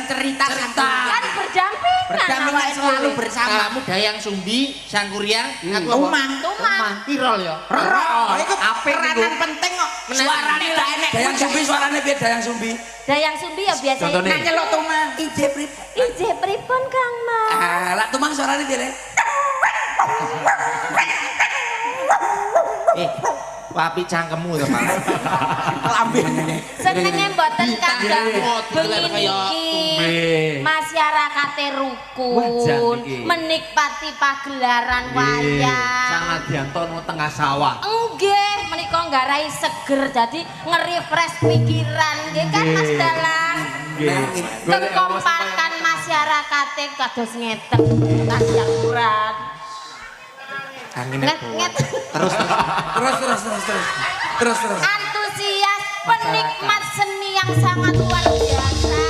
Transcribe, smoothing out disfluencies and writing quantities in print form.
cerita kan berdampingan selalu bersama. Kamu Dayang Sumbi, Sangkuriang, aku Tumang. Pirol ya. Itu peranan penting kok. Suarane lah enek. Dayang Sumbi suarane piye Dayang Sumbi? Dayang Sumbi ya biasanya Nanya lo Tumang. ije pripun Kang Mas. Lah Tumang suarane piye Le? Wapi cangkemmu to, Pak. Lambene. Senenge mboten Kang bengi kaya niki masyarakate rukun menikmati pagelaran wayang. Sanadyanto nang tengah sawah. Nggih, menika nggarai seger jadi nge-refresh pikiran nggih kan Mas Dalang. Kekompakan masyarakate kados ngeten tasyakuran. Nget. Terus. Antusias penikmat seni yang sangat luar biasa.